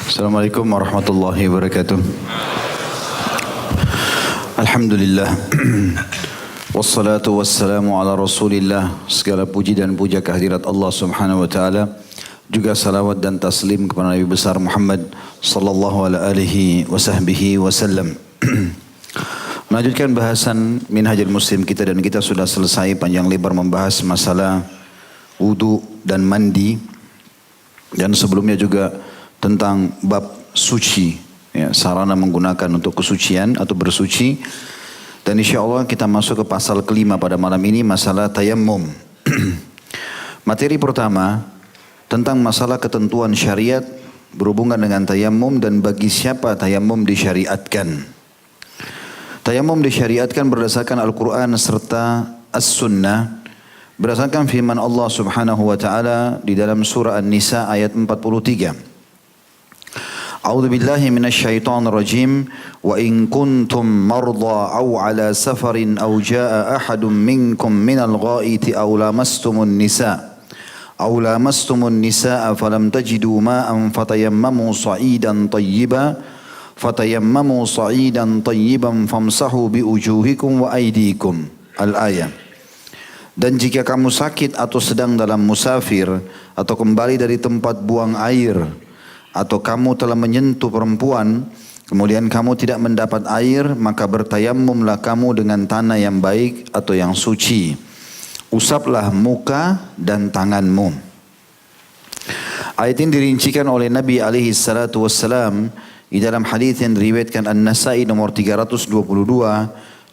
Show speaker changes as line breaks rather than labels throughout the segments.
Assalamualaikum warahmatullahi wabarakatuh. Alhamdulillah. Wassalatu wassalamu ala rasulillah. Segala puji dan puja kehadirat Allah subhanahu wa ta'ala. Juga salawat dan taslim kepada Nabi besar Muhammad sallallahu alaihi wa sahbihi wasallam. Melanjutkan bahasan Minhajul Muslim kita, dan kita sudah selesai panjang lebar membahas masalah wudu dan mandi. Dan sebelumnya juga tentang bab suci, ya, sarana menggunakan untuk kesucian atau bersuci. Dan insya Allah kita masuk ke pasal kelima pada malam ini, masalah tayammum. Materi pertama tentang masalah ketentuan syariat berhubungan dengan tayammum dan bagi siapa tayammum disyariatkan. Tayammum disyariatkan berdasarkan Al-Quran serta As-Sunnah, berdasarkan firman Allah subhanahu wa ta'ala di dalam surah An-Nisa ayat 43. A'udzu billahi minasyaitonir rajim. Wa in kuntum marda aw ala safarin aw jaa ahadun minkum minal ghaiti aw lamastumun nisa falam tajidu ma'an fatayammamu sa'idan tayyiban famsahu bi wujuhikum wa aydikum. Al-ayah. Dan jika kamu sakit atau sedang dalam musafir atau kembali dari tempat buang air, atau kamu telah menyentuh perempuan, kemudian kamu tidak mendapat air, maka bertayammumlah kamu dengan tanah yang baik atau yang suci. Usaplah muka dan tanganmu. Ayat ini dirincikan oleh Nabi alaihi salatu wassalam di dalam hadis yang diriwayatkan An-Nasai nomor 322,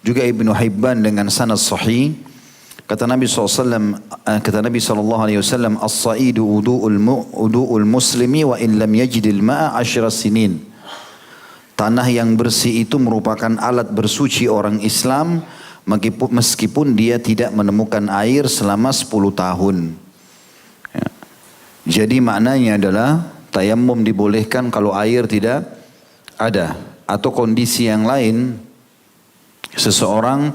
juga Ibnu Hibban dengan sanad sahih. Kata Nabi SAW, as-sa'idu udu'ul muslimi wa in lam yajidil ma'a 10 sinin. Tanah yang bersih itu merupakan alat bersuci orang Islam meskipun dia tidak menemukan air selama 10 tahun. Ya. Jadi maknanya adalah tayammum dibolehkan kalau air tidak ada, atau kondisi yang lain seseorang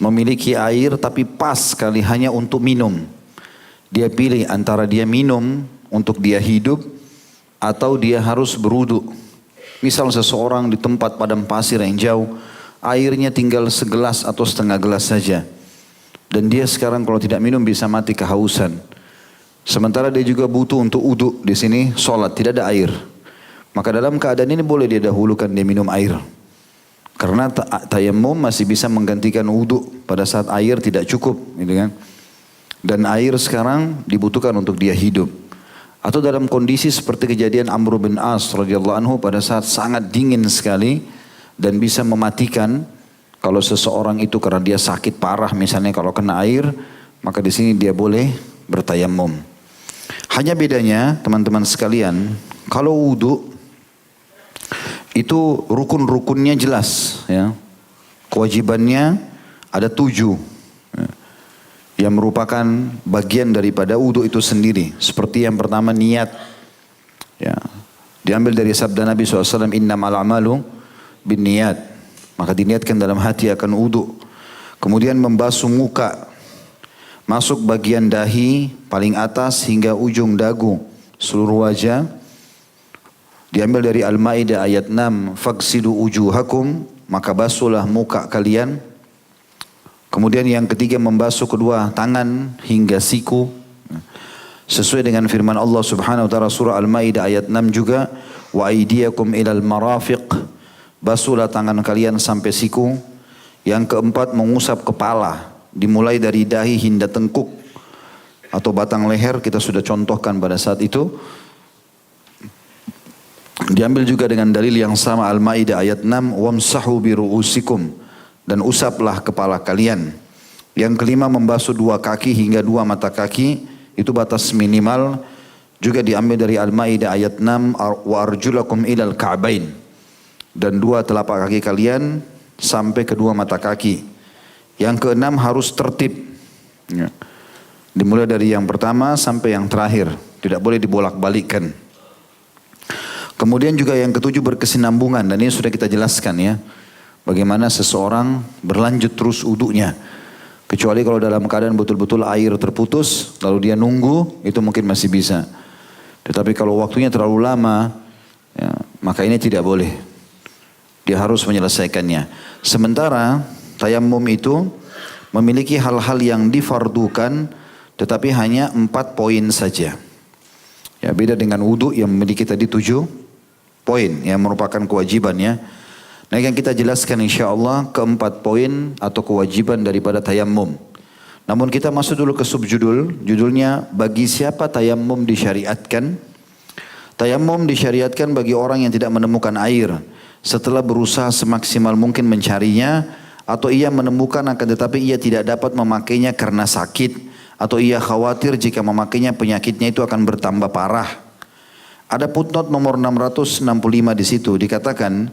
memiliki air tapi pas sekali hanya untuk minum. Dia pilih antara dia minum untuk dia hidup atau dia harus berwudu. Misal seseorang di tempat padang pasir yang jauh, airnya tinggal segelas atau setengah gelas saja. Dan dia sekarang kalau tidak minum bisa mati kehausan. Sementara dia juga butuh untuk wudu, di sini sholat, tidak ada air. Maka dalam keadaan ini boleh dia dahulukan dia minum air. Karena tayammum masih bisa menggantikan wudu pada saat air tidak cukup, gitu kan? Dan air sekarang dibutuhkan untuk dia hidup. Atau dalam kondisi seperti kejadian Amr bin As radhiyallahu anhu pada saat sangat dingin sekali dan bisa mematikan kalau seseorang itu karena dia sakit parah, misalnya kalau kena air, maka di sini dia boleh bertayammum. Hanya bedanya teman-teman sekalian, kalau wudu itu rukun-rukunnya jelas, ya. Kewajibannya ada 7, ya, yang merupakan bagian daripada wudu itu sendiri. Seperti yang pertama niat, ya. Diambil dari sabda Nabi SAW, innamal a'malu binniyat. Maka diniatkan dalam hati akan wudu. Kemudian membasuh muka, masuk bagian dahi paling atas hingga ujung dagu, seluruh wajah. Diambil dari Al-Maidah ayat 6, faghsilu wujuhakum, maka basuhlah muka kalian. Kemudian yang ketiga membasuh kedua tangan hingga siku. Sesuai dengan firman Allah Subhanahu wa taala surah Al-Maidah ayat 6 juga, wa aydiyakum ilal marafiq, basuhlah tangan kalian sampai siku. Yang keempat mengusap kepala, dimulai dari dahi hingga tengkuk atau batang leher, kita sudah contohkan pada saat itu. Diambil juga dengan dalil yang sama Al-Maidah ayat 6, wamsahu biru'usikum, dan usaplah kepala kalian. Yang kelima membasuh 2 kaki hingga 2 mata kaki, itu batas minimal. Juga diambil dari Al-Maidah ayat 6, wa arjulakum ilal ka'bain, dan 2 telapak kaki kalian sampai ke 2 mata kaki. Yang keenam harus tertib, ya. Dimulai dari yang pertama sampai yang terakhir, tidak boleh dibolak-balikkan. Kemudian juga yang ketujuh berkesinambungan, dan ini sudah kita jelaskan, ya. Bagaimana seseorang berlanjut terus wudunya. Kecuali kalau dalam keadaan betul-betul air terputus, lalu dia nunggu, itu mungkin masih bisa. Tetapi kalau waktunya terlalu lama, ya, maka ini tidak boleh. Dia harus menyelesaikannya. Sementara tayamum itu memiliki hal-hal yang difardukan tetapi hanya 4 poin saja. Ya, beda dengan wudu yang memiliki tadi 7 poin yang merupakan kewajiban ya. Nah, yang kita jelaskan insyaAllah keempat poin atau kewajiban daripada tayamum. Namun kita masuk dulu ke subjudul, judulnya bagi siapa tayamum disyariatkan? Tayamum disyariatkan bagi orang yang tidak menemukan air setelah berusaha semaksimal mungkin mencarinya, atau ia menemukan akan tetapi ia tidak dapat memakainya karena sakit, atau ia khawatir jika memakainya penyakitnya itu akan bertambah parah. Ada footnote nomor 665 di situ dikatakan,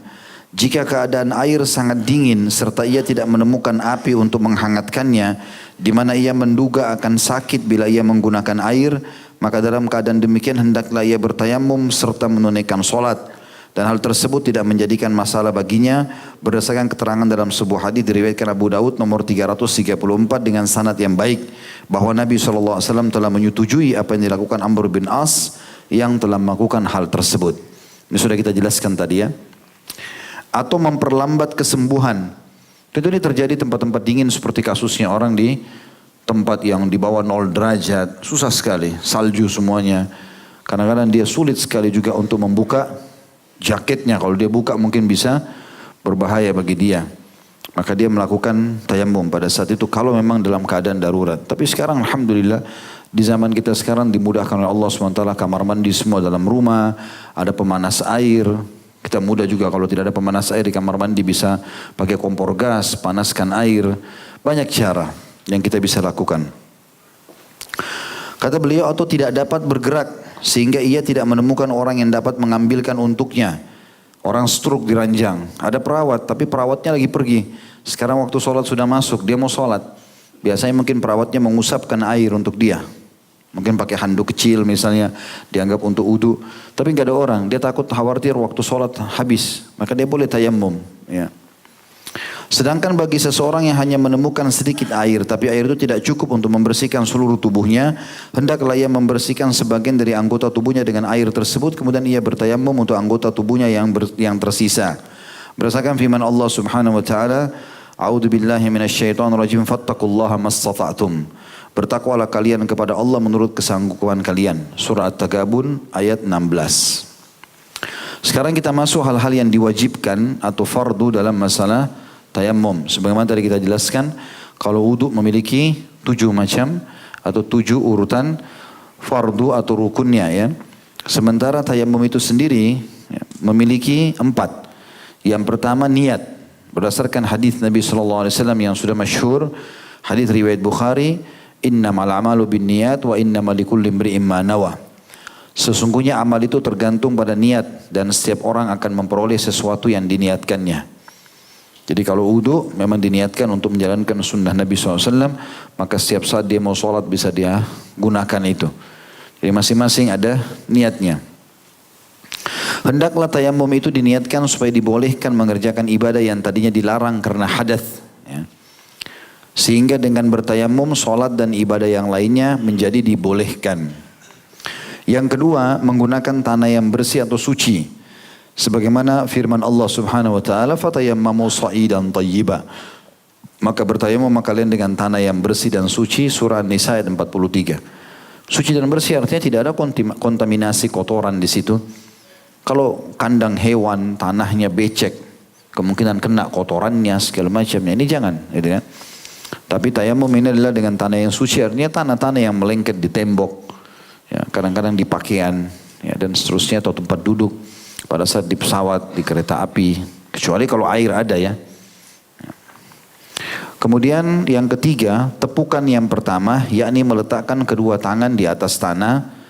jika keadaan air sangat dingin serta ia tidak menemukan api untuk menghangatkannya, di mana ia menduga akan sakit bila ia menggunakan air, maka dalam keadaan demikian hendaklah ia bertayamum serta menunaikan solat. Dan hal tersebut tidak menjadikan masalah baginya berdasarkan keterangan dalam sebuah hadis diriwayatkan Abu Daud nomor 334 dengan sanad yang baik, bahwa Nabi SAW telah menyetujui apa yang dilakukan Amr bin As yang telah melakukan hal tersebut. Ini sudah kita jelaskan tadi ya. Atau memperlambat kesembuhan. Tentu ini terjadi tempat-tempat dingin seperti kasusnya orang di tempat yang di bawah 0 derajat. Susah sekali, salju semuanya. Kadang-kadang dia sulit sekali juga untuk membuka jaketnya. Kalau dia buka mungkin bisa berbahaya bagi dia. Maka dia melakukan tayamum pada saat itu kalau memang dalam keadaan darurat. Tapi sekarang alhamdulillah di zaman kita sekarang dimudahkan oleh Allah SWT, kamar mandi semua dalam rumah, ada pemanas air. Kita mudah juga kalau tidak ada pemanas air di kamar mandi bisa pakai kompor gas, panaskan air. Banyak cara yang kita bisa lakukan. Kata beliau, atau tidak dapat bergerak sehingga ia tidak menemukan orang yang dapat mengambilkan untuknya. Orang stroke di ranjang, ada perawat tapi perawatnya lagi pergi. Sekarang waktu sholat sudah masuk, dia mau sholat. Biasanya mungkin perawatnya mengusapkan air untuk dia. Mungkin pakai handuk kecil misalnya, dianggap untuk wudu. Tapi nggak ada orang, dia takut khawatir waktu sholat habis. Maka dia boleh tayamum. Ya. Sedangkan bagi seseorang yang hanya menemukan sedikit air, tapi air itu tidak cukup untuk membersihkan seluruh tubuhnya, hendaklah ia membersihkan sebagian dari anggota tubuhnya dengan air tersebut, kemudian ia bertayamum untuk anggota tubuhnya yang tersisa. Berdasarkan firman Allah Subhanahu wa taala, "A'udzu billahi minasyaitonir rajim, fattaqullaha mastata'tum." Bertakwalah kalian kepada Allah menurut kesanggupan kalian. Surah At-Tagabun ayat 16. Sekarang kita masuk hal-hal yang diwajibkan atau fardu dalam masalah tayamum. Sebagaimana tadi kita jelaskan, kalau wudu memiliki 7 macam atau 7 urutan fardu atau rukunnya ya. Sementara tayamum itu sendiri ya, memiliki 4. Yang pertama niat. Berdasarkan hadis Nabi SAW yang sudah masyhur, hadis riwayat Bukhari, innamal a'malu binniyat wa innamal likulli imri'in ma nawa. Sesungguhnya amal itu tergantung pada niat dan setiap orang akan memperoleh sesuatu yang diniatkannya. Jadi kalau wudu memang diniatkan untuk menjalankan sunnah Nabi SAW, maka setiap saat dia mau sholat bisa dia gunakan itu. Jadi masing-masing ada niatnya. Hendaklah tayamum itu diniatkan supaya dibolehkan mengerjakan ibadah yang tadinya dilarang karena hadath. Ya. Sehingga dengan bertayamum, sholat dan ibadah yang lainnya menjadi dibolehkan. Yang kedua, menggunakan tanah yang bersih atau suci. Sebagaimana firman Allah Subhanahu wa taala, "Fatayammamu sha'idan thayyiba." Maka bertayamum kalian dengan tanah yang bersih dan suci, surah An-Nisa ayat 43. Suci dan bersih artinya tidak ada kontaminasi kotoran di situ. Kalau kandang hewan, tanahnya becek, kemungkinan kena kotorannya segala macamnya, ini jangan, gitu kan. Tapi tayamum ini adalah dengan tanah yang suci, artinya tanah-tanah yang melengket di tembok, ya, kadang-kadang di pakaian, ya, dan seterusnya, atau tempat duduk pada saat di pesawat, di kereta api, kecuali kalau air ada ya. Kemudian yang ketiga, tepukan yang pertama, yakni meletakkan kedua tangan di atas tanah.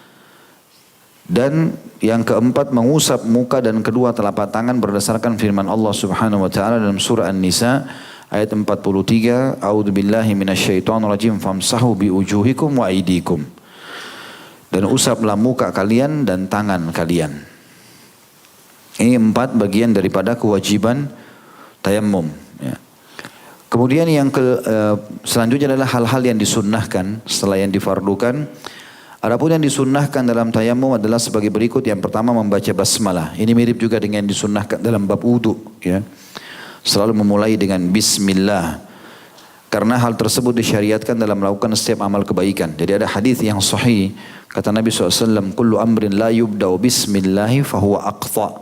Dan yang keempat, mengusap muka dan kedua telapak tangan berdasarkan firman Allah Subhanahu wa taala dalam surah An-Nisa ayat 43, "A'udzu billahi minasyaitonir rajim, famsahu biwujuhikum wa aydikum." Dan usaplah muka kalian dan tangan kalian. Ini 4 bagian daripada kewajiban tayamum. Ya. Kemudian yang selanjutnya adalah hal-hal yang disunnahkan setelah yang difardukan. Adapun yang disunnahkan dalam tayamum adalah sebagai berikut. Yang pertama membaca basmalah. Ini mirip juga dengan yang disunnahkan dalam bab wudu, ya. Selalu memulai dengan bismillah. Karena hal tersebut disyariatkan dalam melakukan setiap amal kebaikan. Jadi ada hadis yang sahih, kata Nabi SAW, kullu amrin la yubda'u bismillahi fahuwa aqta.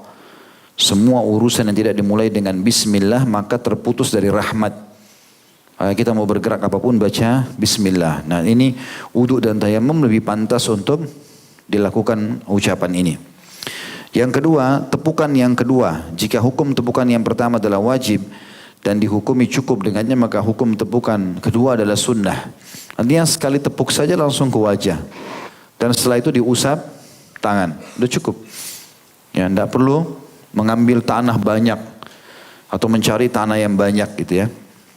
Semua urusan yang tidak dimulai dengan bismillah maka terputus dari rahmat. Kita mau bergerak apapun baca bismillah. Nah ini wudu dan tayamum lebih pantas untuk dilakukan ucapan ini. Yang kedua, tepukan yang kedua. Jika hukum tepukan yang pertama adalah wajib dan dihukumi cukup dengannya, maka hukum tepukan kedua adalah sunnah. Artinya sekali tepuk saja langsung ke wajah. Dan setelah itu diusap tangan. Sudah cukup. Ya, tidak perlu mengambil tanah banyak atau mencari tanah yang banyak gitu ya.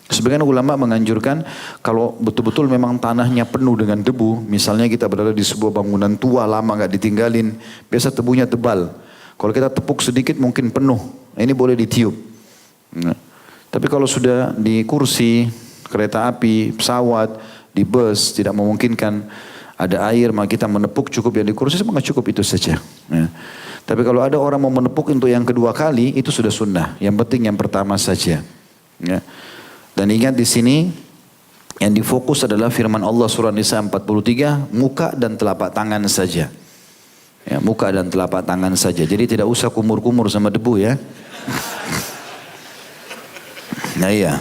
Sebagian ulama menganjurkan kalau betul-betul memang tanahnya penuh dengan debu, misalnya kita berada di sebuah bangunan tua lama nggak ditinggalin, biasa tebunya tebal. Kalau kita tepuk sedikit mungkin penuh, ini boleh ditiup. Nah, tapi kalau sudah di kursi, kereta api, pesawat, di bus tidak memungkinkan ada air, maka kita menepuk cukup yang di kursi, maka cukup itu saja. Ya. Tapi kalau ada orang mau menepuk untuk yang kedua kali, itu sudah sunnah. Yang penting yang pertama saja. Ya. Dan ingat di sini yang difokus adalah firman Allah surah Nisa 43, muka dan telapak tangan saja. Ya, muka dan telapak tangan saja. Jadi tidak usah kumur-kumur sama debu ya. Nah iya.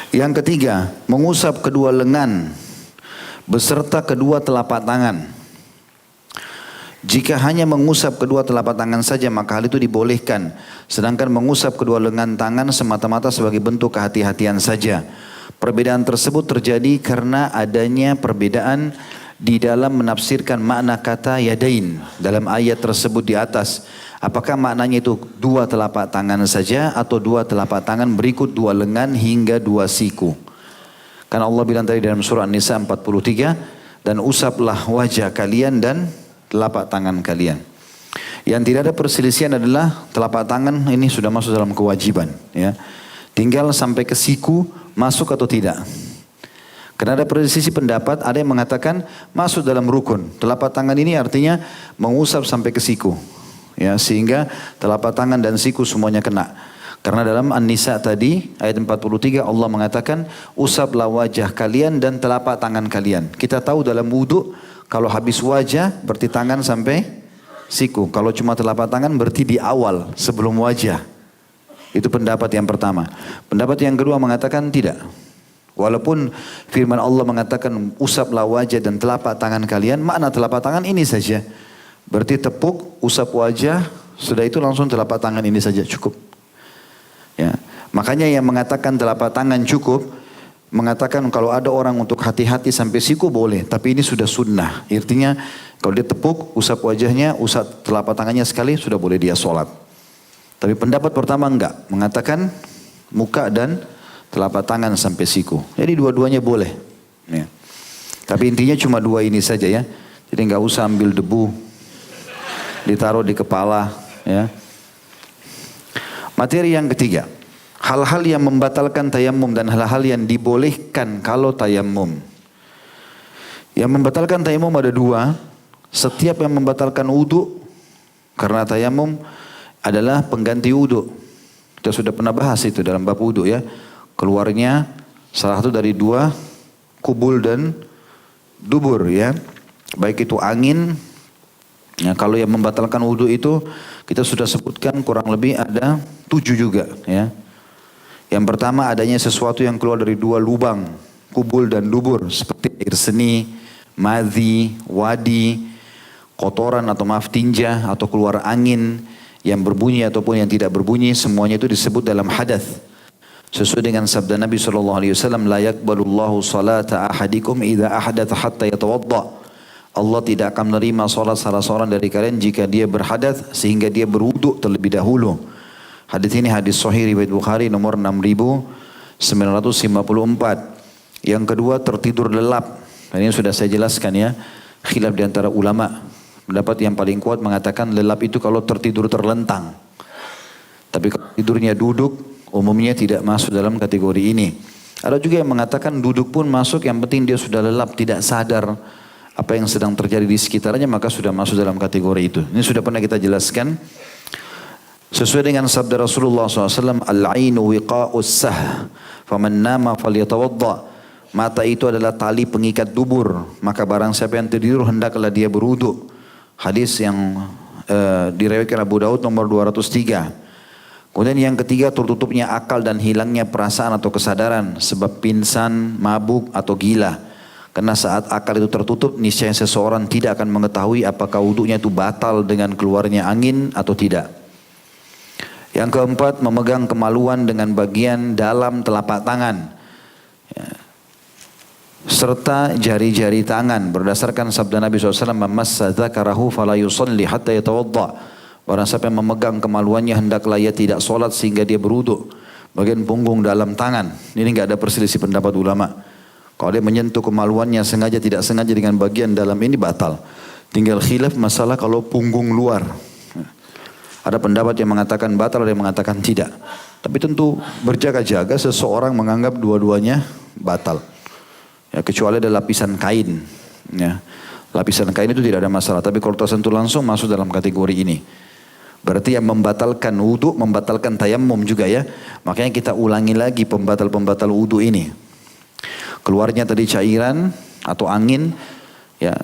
Yang ketiga, mengusap kedua lengan beserta kedua telapak tangan. Jika hanya mengusap kedua telapak tangan saja maka hal itu dibolehkan. Sedangkan mengusap kedua lengan tangan semata-mata sebagai bentuk kehati-hatian saja. Perbedaan tersebut terjadi karena adanya perbedaan di dalam menafsirkan makna kata yadain dalam ayat tersebut di atas. Apakah maknanya itu dua telapak tangan saja atau dua telapak tangan berikut dua lengan hingga dua siku. Karena Allah bilang tadi dalam surah An-Nisa 43, dan usaplah wajah kalian dan telapak tangan kalian. Yang tidak ada perselisihan adalah telapak tangan ini sudah masuk dalam kewajiban. Ya. Tinggal sampai ke siku masuk atau tidak. Karena ada persisi pendapat, ada yang mengatakan masuk dalam rukun. Telapak tangan ini artinya mengusap sampai ke siku. Ya, sehingga telapak tangan dan siku semuanya kena. Karena dalam An-Nisa tadi ayat 43 Allah mengatakan usaplah wajah kalian dan telapak tangan kalian. Kita tahu dalam wudu kalau habis wajah berarti tangan sampai siku. Kalau cuma telapak tangan berarti di awal sebelum wajah. Itu pendapat yang pertama. Pendapat yang kedua mengatakan tidak. Walaupun firman Allah mengatakan usaplah wajah dan telapak tangan kalian, makna telapak tangan ini saja. Berarti tepuk, usap wajah, sudah itu langsung telapak tangan ini saja cukup. Ya. Makanya yang mengatakan telapak tangan cukup, mengatakan kalau ada orang untuk hati-hati sampai siku boleh, tapi ini sudah sunnah. Artinya kalau dia tepuk, usap wajahnya, usap telapak tangannya sekali, sudah boleh dia sholat. Tapi pendapat pertama enggak, mengatakan muka dan telapak tangan sampai siku. Jadi dua-duanya boleh. Ya. Tapi intinya cuma dua ini saja ya. Jadi enggak usah ambil debu, ditaruh di kepala. Ya. Materi yang ketiga. Hal-hal yang membatalkan tayamum dan hal-hal yang dibolehkan kalau tayamum. Yang membatalkan tayamum ada dua. Setiap yang membatalkan wudu karena tayamum adalah pengganti wudu. Kita sudah pernah bahas itu dalam bab wudu ya. Keluarnya salah satu dari dua, kubul dan dubur ya. Baik itu angin. Ya, kalau yang membatalkan wudu itu kita sudah sebutkan kurang lebih ada 7 juga ya. Yang pertama adanya sesuatu yang keluar dari dua lubang, kubul dan dubur, seperti air seni, madhi, wadi, kotoran atau maaf tinja atau keluar angin yang berbunyi ataupun yang tidak berbunyi, semuanya itu disebut dalam hadath. Sesuai dengan sabda Nabi SAW, la yakbalullahu salata ahadikum idza ahdatha hatta yatawadda. Allah tidak akan menerima salat salah seorang dari kalian jika dia berhadath sehingga dia berwudu terlebih dahulu. Hadis ini hadis sahih riwayat Bukhari nomor 6954. Yang kedua tertidur lelap. Dan ini sudah saya jelaskan ya. Khilaf di antara ulama. Pendapat yang paling kuat mengatakan lelap itu kalau tertidur terlentang. Tapi kalau tidurnya duduk umumnya tidak masuk dalam kategori ini. Ada juga yang mengatakan duduk pun masuk, yang penting dia sudah lelap, tidak sadar apa yang sedang terjadi di sekitarnya, maka sudah masuk dalam kategori itu. Ini sudah pernah kita jelaskan. Sesuai dengan sabda Rasulullah SAW, Al-ainu wiqa'us sah, faman nama falyatawadda. Mata itu adalah tali pengikat dubur, maka barang siapa yang tertidur hendaklah dia berwudu. Hadis yang diriwayatkan Abu Daud nomor 203. Kemudian yang ketiga, tertutupnya akal dan hilangnya perasaan atau kesadaran sebab pingsan, mabuk atau gila. Karena saat akal itu tertutup, niscaya seseorang tidak akan mengetahui apakah wudunya itu batal dengan keluarnya angin atau tidak. Yang keempat, memegang kemaluan dengan bagian dalam telapak tangan, ya, serta jari-jari tangan. Berdasarkan sabda Nabi SAW, "Mamassa dzakarahu fala yusalli hatta yatawadda." Barang siapa yang memegang kemaluannya, hendaklah ia tidak solat sehingga dia berwudu. Bagian punggung dalam tangan, ini enggak ada perselisih pendapat ulama. Kalau dia menyentuh kemaluannya sengaja tidak sengaja dengan bagian dalam ini batal. Tinggal khilaf masalah kalau punggung luar. Ada pendapat yang mengatakan batal, ada yang mengatakan tidak. Tapi tentu berjaga-jaga seseorang menganggap dua-duanya batal. Ya, kecuali ada lapisan kain. Ya. Lapisan kain itu tidak ada masalah. Tapi kalau tersentuh langsung masuk dalam kategori ini. Berarti yang membatalkan wudu, membatalkan tayammum juga ya. Makanya kita ulangi lagi pembatal-pembatal wudu ini. Keluarnya tadi cairan atau angin. Ya,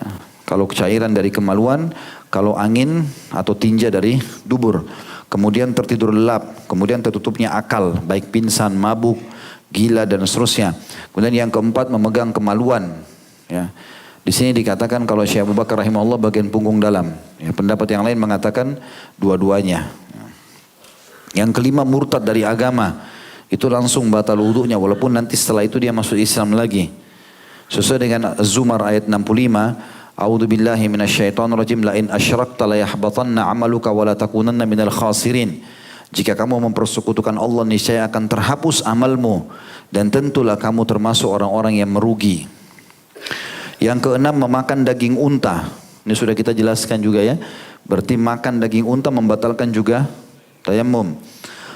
kalau cairan dari kemaluan, kalau angin atau tinja dari dubur. Kemudian tertidur lelap, kemudian tertutupnya akal, baik pingsan, mabuk, gila dan seterusnya. Kemudian yang keempat, memegang kemaluan. Ya. Di sini dikatakan kalau Syekh Abu Bakar rahimahullah bagian punggung dalam. Ya, pendapat yang lain mengatakan dua-duanya. Yang kelima, murtad dari agama. Itu langsung batal wudunya walaupun nanti setelah itu dia masuk Islam lagi. Sesuai dengan Az-Zumar ayat 65. A'udzu billahi minasyaitonir rajim, la in asyrakta la yahbatanna 'amaluka wa la takunanna minal khasirin. Jika kamu mempersekutukan Allah, niscaya akan terhapus amalmu dan tentulah kamu termasuk orang-orang yang merugi. Yang keenam, memakan daging unta. Ini sudah kita jelaskan juga ya. Berarti makan daging unta membatalkan juga tayammum.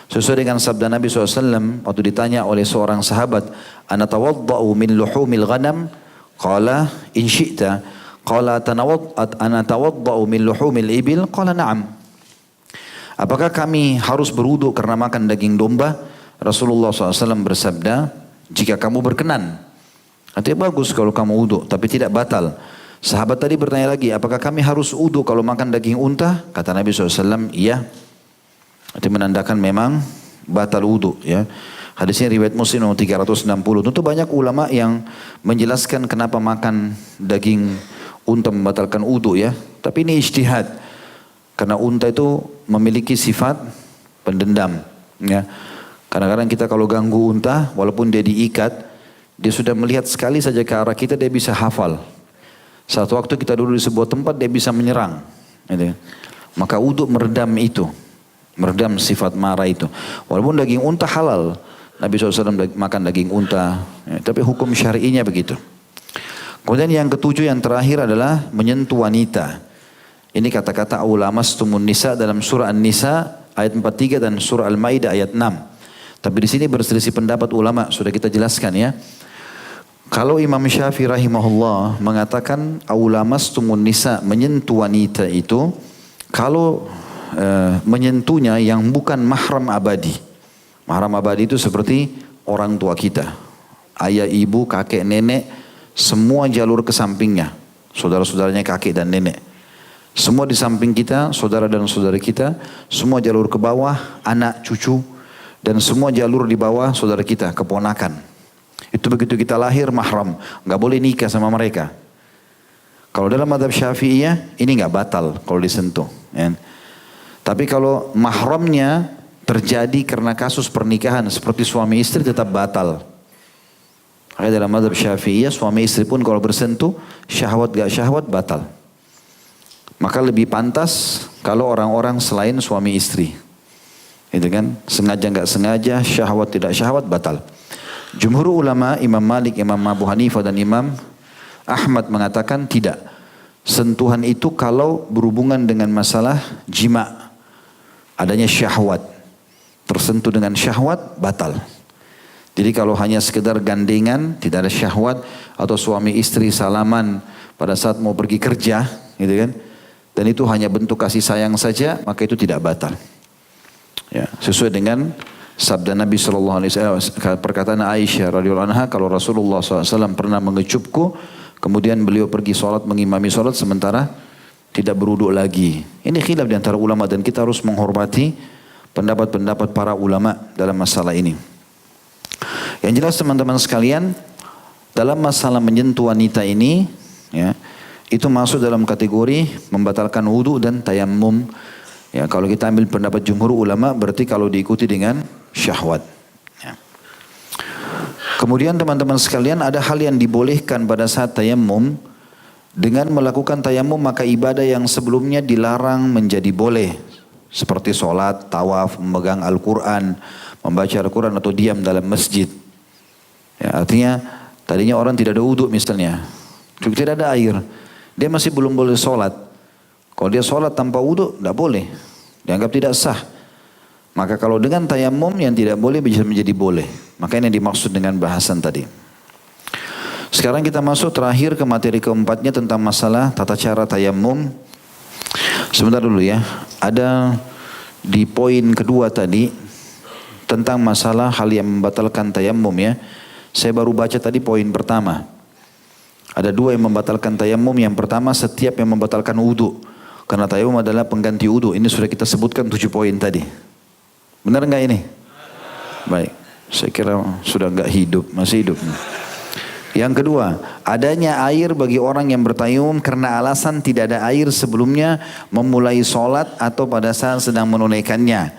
Sesuai dengan sabda Nabi SAW waktu ditanya oleh seorang sahabat, "Ana tawadda'u min luhumil ghanam?" Qala in syi'ta. Qala ana tawadda'u min luhumil ibil? Qala na'am. Apakah kami harus berwudu karena makan daging domba? Rasulullah SAW bersabda, jika kamu berkenan. Artinya bagus kalau kamu wudu, tapi tidak batal. Sahabat tadi bertanya lagi, apakah kami harus wudu kalau makan daging unta? Kata Nabi SAW, iya. Itu menandakan memang batal wudu. Ya. Hadisnya riwayat Muslim nomor 360. Tentu banyak ulama yang menjelaskan kenapa makan daging unta membatalkan wudu ya. Tapi ini ijtihad. Karena unta itu memiliki sifat pendendam. Ya. Kadang-kadang kita kalau ganggu unta, walaupun dia diikat, dia sudah melihat sekali saja ke arah kita, dia bisa hafal. Satu waktu kita duduk di sebuah tempat, dia bisa menyerang. Gitu. Maka wudu meredam itu. Meredam sifat marah itu. Walaupun daging unta halal. Nabi SAW makan daging unta. Ya, tapi hukum syar'inya begitu. Kemudian yang ketujuh, yang terakhir adalah menyentuh wanita. Ini kata-kata aulamastummun nisa dalam surah An-Nisa ayat 43 dan surah Al-Maidah ayat 6. Tapi di sini berselisih pendapat ulama, sudah kita jelaskan ya. Kalau Imam Syafi'i rahimahullah mengatakan aulamastummun nisa, menyentuh wanita itu kalau menyentuhnya yang bukan mahram abadi. Mahram abadi itu seperti orang tua kita, ayah, ibu, kakek, nenek, semua jalur ke sampingnya, saudara-saudaranya kakek dan nenek. Semua di samping kita, saudara dan saudara kita, semua jalur ke bawah, anak, cucu, dan semua jalur di bawah saudara kita, keponakan. Itu begitu kita lahir mahram, nggak boleh nikah sama mereka. Kalau dalam mazhab Syafi'iyah ini nggak batal kalau disentuh. Ya. Tapi kalau mahramnya terjadi karena kasus pernikahan seperti suami istri tetap batal. Makanya dalam mazhab Syafi'iyah suami istri pun kalau bersentuh syahwat gak syahwat batal. Maka lebih pantas kalau orang-orang selain suami istri. Itu kan sengaja gak sengaja, syahwat tidak syahwat batal. Jumhur ulama Imam Malik, Imam Abu Hanifah dan Imam Ahmad mengatakan tidak. Sentuhan itu kalau berhubungan dengan masalah jima'. Adanya syahwat, tersentuh dengan syahwat batal. Jadi kalau hanya sekedar gandengan, tidak ada syahwat, atau suami istri salaman pada saat mau pergi kerja, gitu kan. Dan itu hanya bentuk kasih sayang saja, maka itu tidak batal. Ya, sesuai dengan sabda Nabi SAW, perkataan Aisyah radhiyallahu anha, kalau Rasulullah SAW pernah mengecupku, kemudian beliau pergi sholat, mengimami sholat sementara tidak berwudu lagi. Ini khilaf di antara ulama dan kita harus menghormati pendapat-pendapat para ulama dalam masalah ini. Yang jelas teman-teman sekalian, dalam masalah menyentuh wanita ini, ya, itu masuk dalam kategori membatalkan wudu dan tayammum. Ya, kalau kita ambil pendapat jumhur ulama, berarti kalau diikuti dengan syahwat. Ya. Kemudian teman-teman sekalian, ada hal yang dibolehkan pada saat tayammum. Dengan melakukan tayammum maka ibadah yang sebelumnya dilarang menjadi boleh. Seperti sholat, tawaf, memegang Al-Quran, membaca Al-Quran atau diam dalam masjid. Ya, artinya tadinya orang tidak ada wudu misalnya, juga tidak ada air, dia masih belum boleh sholat. Kalau dia sholat tanpa wudu, tidak boleh, dianggap tidak sah. Maka kalau dengan tayammum yang tidak boleh bisa menjadi boleh. Maka ini dimaksud dengan bahasan tadi. Sekarang kita masuk terakhir ke materi keempatnya tentang masalah tata cara tayammum. Sebentar dulu ya, ada di poin kedua tadi tentang masalah hal yang membatalkan tayammum ya. Saya baru baca tadi poin pertama. Ada dua yang membatalkan tayammum. Yang pertama setiap yang membatalkan wudu. Karena tayammum adalah pengganti wudu. Ini sudah kita sebutkan 7 poin tadi. Benar enggak ini? Baik. Saya kira sudah enggak hidup, masih hidup. Yang kedua, adanya air bagi orang yang bertayammum karena alasan tidak ada air sebelumnya memulai sholat atau pada saat sedang menunaikannya.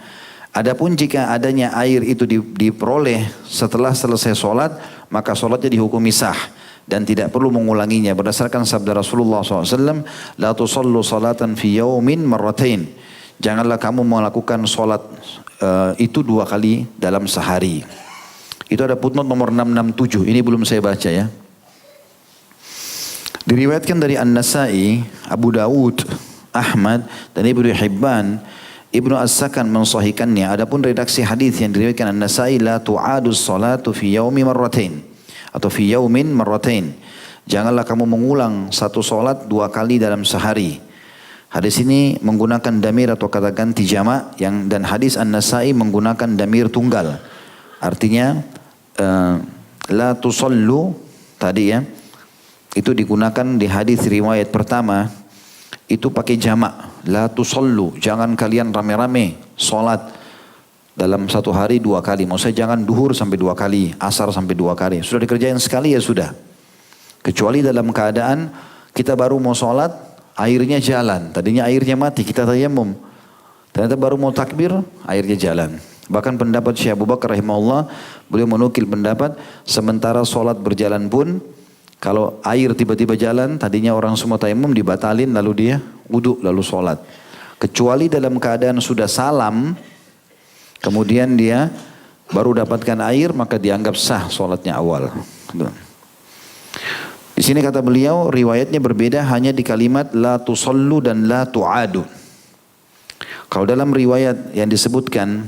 Adapun jika adanya air itu diperoleh setelah selesai sholat, maka sholatnya dihukumi sah dan tidak perlu mengulanginya. Berdasarkan sabda Rasulullah SAW, La tusallu salatan fi yaumin marratain. Janganlah kamu melakukan sholat itu 2 kali dalam sehari. Itu ada footnote nomor 667. Ini belum saya baca ya. Diriwayatkan dari An-Nasai, Abu Dawud, Ahmad dan Ibnu Hibban. Ibnu As-Sakan mensahihkannya. Adapun redaksi hadis yang diriwayatkan An-Nasai, la tu'adu salatu fi yaumi marratain atau fi yaumin marratain. Janganlah kamu mengulang satu solat 2 kali dalam sehari. Hadis ini menggunakan damir atau kata ganti jamak dan hadis An-Nasai menggunakan damir tunggal. Artinya la tusallu tadi ya, itu digunakan di hadis riwayat pertama itu pakai jamak. La tusallu, jangan kalian rame-rame solat dalam satu hari 2 kali. Maksudnya jangan duhur sampai 2 kali, asar sampai 2 kali. Sudah dikerjain sekali ya sudah. Kecuali dalam keadaan kita baru mau solat, airnya jalan. Tadinya airnya mati, kita tayammum. Ternyata baru mau takbir, airnya jalan. Bahkan pendapat Syekh Abu Bakar rahimahullah, beliau menukil pendapat sementara solat berjalan pun, kalau air tiba-tiba jalan, tadinya orang semua tayammum dibatalin, lalu dia wudu lalu solat. Kecuali dalam keadaan sudah salam, kemudian dia baru dapatkan air, maka dianggap sah solatnya awal. Di sini kata beliau, riwayatnya berbeda hanya di kalimat la tusallu dan la tu'adu. Kalau dalam riwayat yang disebutkan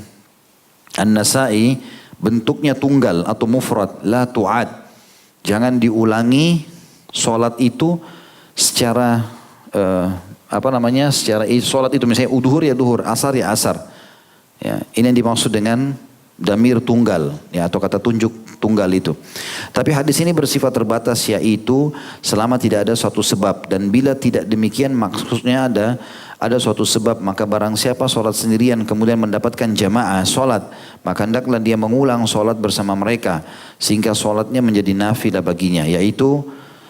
An-Nasai, bentuknya tunggal atau mufrad, la tu'ad. Jangan diulangi solat itu secara secara solat itu misalnya duhur ya duhur, asar ya asar. Ya, ini yang dimaksud dengan damir tunggal ya, atau kata tunjuk tunggal itu. Tapi hadis ini bersifat terbatas, yaitu selama tidak ada suatu sebab, dan bila tidak demikian maksudnya ada suatu sebab, maka barang siapa sholat sendirian kemudian mendapatkan jamaah sholat, maka hendaklah dia mengulang sholat bersama mereka sehingga sholatnya menjadi nafilah baginya, yaitu